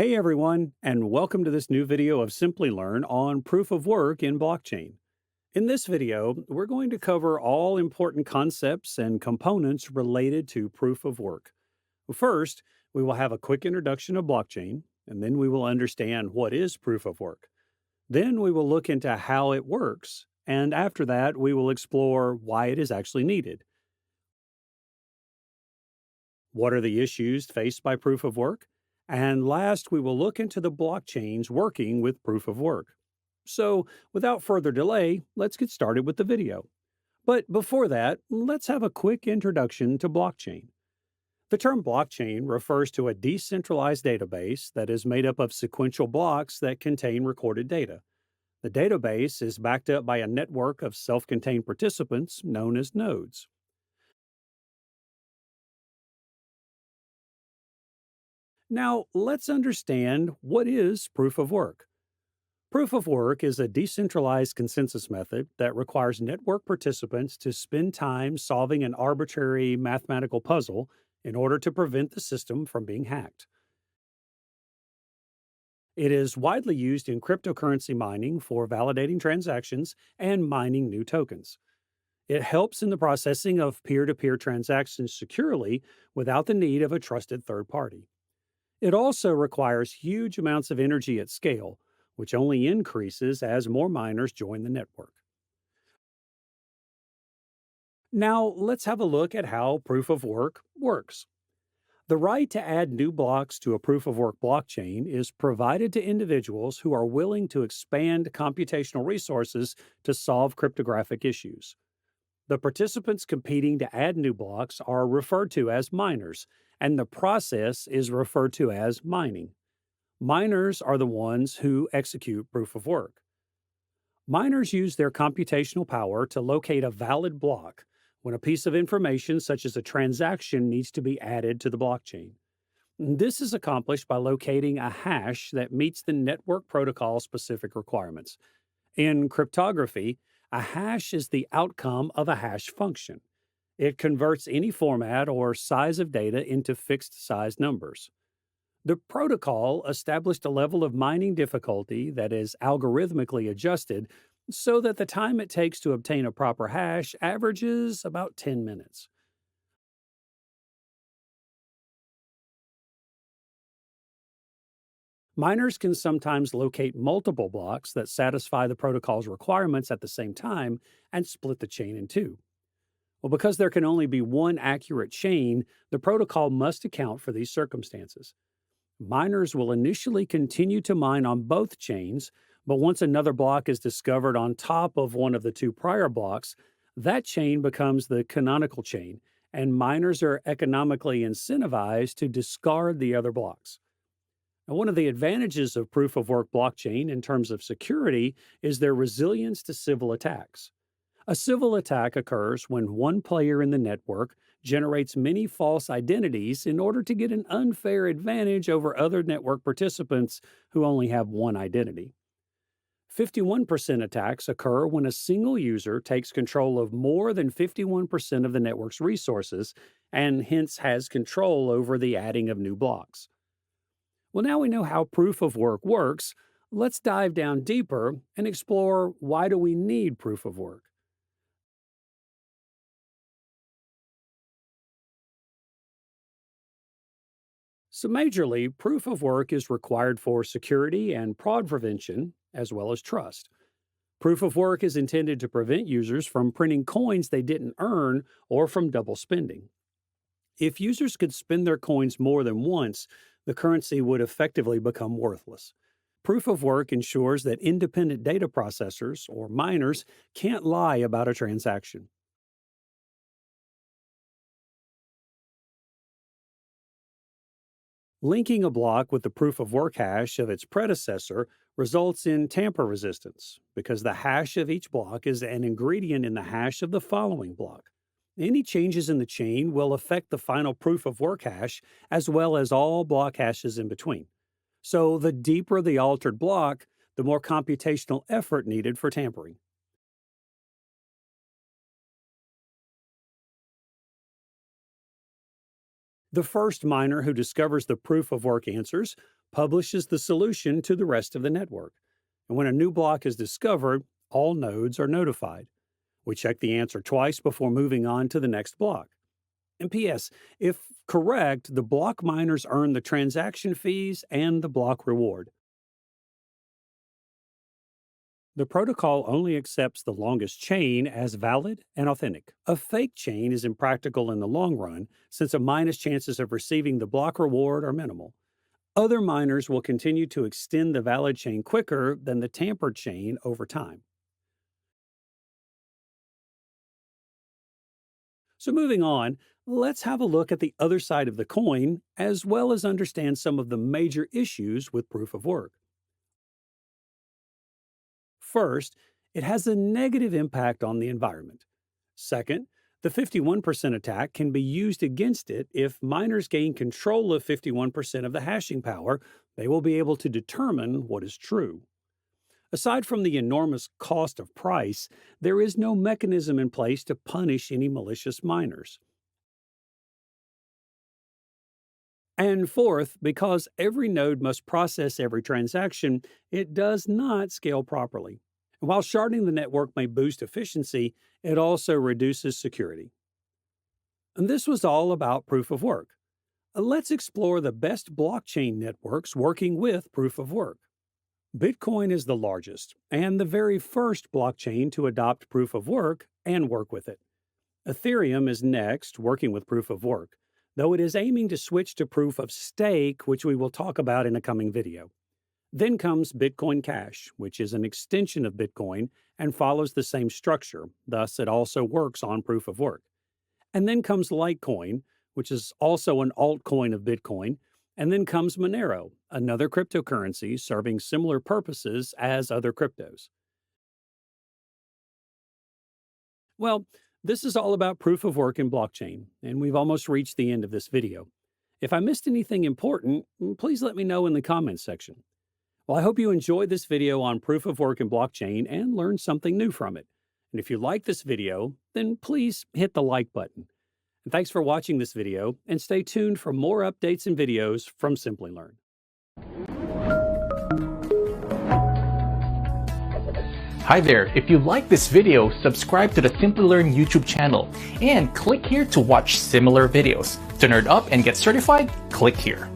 Hey everyone, and welcome to this new video of Simplilearn on proof of work in blockchain. In this video, we're going to cover all important concepts and components related to proof of work. First, we will have a quick introduction of blockchain, and then we will understand what is proof of work. Then we will look into how it works, and after that, we will explore why it is actually needed. What are the issues faced by proof of work? And last, we will look into the blockchains working with proof of work. So, without further delay, let's get started with the video. But before that, let's have a quick introduction to blockchain. The term blockchain refers to a decentralized database that is made up of sequential blocks that contain recorded data. The database is backed up by a network of self contained participants known as nodes. Now, let's understand what is proof of work. Proof of work is a decentralized consensus method that requires network participants to spend time solving an arbitrary mathematical puzzle in order to prevent the system from being hacked. It is widely used in cryptocurrency mining for validating transactions and mining new tokens. It helps in the processing of peer to peer transactions securely without the need of a trusted third party. It also requires huge amounts of energy at scale, which only increases as more miners join the network. Now, let's have a look at how proof of work works. The right to add new blocks to a proof of work blockchain is provided to individuals who are willing to expand computational resources to solve cryptographic issues. The participants competing to add new blocks are referred to as miners, and the process is referred to as mining. Miners are the ones who execute proof of work. Miners use their computational power to locate a valid block when a piece of information, such as a transaction, needs to be added to the blockchain. This is accomplished by locating a hash that meets the network protocol specific requirements. In cryptography, a hash is the outcome of a hash function. It converts any format or size of data into fixed size numbers. The protocol established a level of mining difficulty that is algorithmically adjusted so that the time it takes to obtain a proper hash averages about 10 minutes. Miners can sometimes locate multiple blocks that satisfy the protocol's requirements at the same time and split the chain in two. Well, because there can only be one accurate chain, the protocol must account for these circumstances. Miners will initially continue to mine on both chains, but once another block is discovered on top of one of the two prior blocks, that chain becomes the canonical chain, and miners are economically incentivized to discard the other blocks. Now, one of the advantages of proof of work blockchain in terms of security is their resilience to civil attacks. A civil attack occurs when one player in the network generates many false identities in order to get an unfair advantage over other network participants who only have one identity. 51% attacks occur when a single user takes control of more than 51% of the network's resources and hence has control over the adding of new blocks. Well, now we know how proof of work works. Let's dive down deeper and explore why do we need proof of work. So, majorly, proof of work is required for security and fraud prevention, as well as trust. Proof of work is intended to prevent users from printing coins they didn't earn or from double spending. If users could spend their coins more than once, the currency would effectively become worthless. Proof of work ensures that independent data processors, or miners, can't lie about a transaction. Linking a block with the proof of work hash of its predecessor results in tamper resistance because the hash of each block is an ingredient in the hash of the following block. Any changes in the chain will affect the final proof of work hash as well as all block hashes in between. So, the deeper the altered block, the more computational effort needed for tampering. The first miner who discovers the proof of work answers publishes the solution to the rest of the network. And when a new block is discovered, all nodes are notified. We check the answer twice before moving on to the next block. And P.S. If correct, the block miners earn the transaction fees and the block reward. The protocol only accepts the longest chain as valid and authentic. A fake chain is impractical in the long run since a miner's chances of receiving the block reward are minimal. Other miners will continue to extend the valid chain quicker than the tampered chain over time. So, moving on, let's have a look at the other side of the coin as well as understand some of the major issues with proof of work. First, it has a negative impact on the environment. Second, the 51% attack can be used against it if miners gain control of 51% of the hashing power. They will be able to determine what is true. Aside from the enormous cost of price, there is no mechanism in place to punish any malicious miners. And fourth, because every node must process every transaction, it does not scale properly. While sharding the network may boost efficiency, it also reduces security. And this was all about proof of work. Let's explore the best blockchain networks working with proof of work. Bitcoin is the largest and the very first blockchain to adopt proof of work and work with it. Ethereum is next, working with proof of work, though it is aiming to switch to proof of stake, which we will talk about in a coming video. Then comes Bitcoin Cash, which is an extension of Bitcoin and follows the same structure, thus, it also works on proof of work. And then comes Litecoin, which is also an altcoin of Bitcoin. And then comes Monero, another cryptocurrency serving similar purposes as other cryptos. Well, this is all about proof of work in blockchain, and we've almost reached the end of this video. If I missed anything important, please let me know in the comments section. Well, I hope you enjoyed this video on proof of work in blockchain and learned something new from it. And if you like this video, then please hit the like button. And thanks for watching this video, and stay tuned for more updates and videos from Simplilearn. Hi there, if you like this video, subscribe to the Simplilearn YouTube channel and click here to watch similar videos. To nerd up and get certified, click here.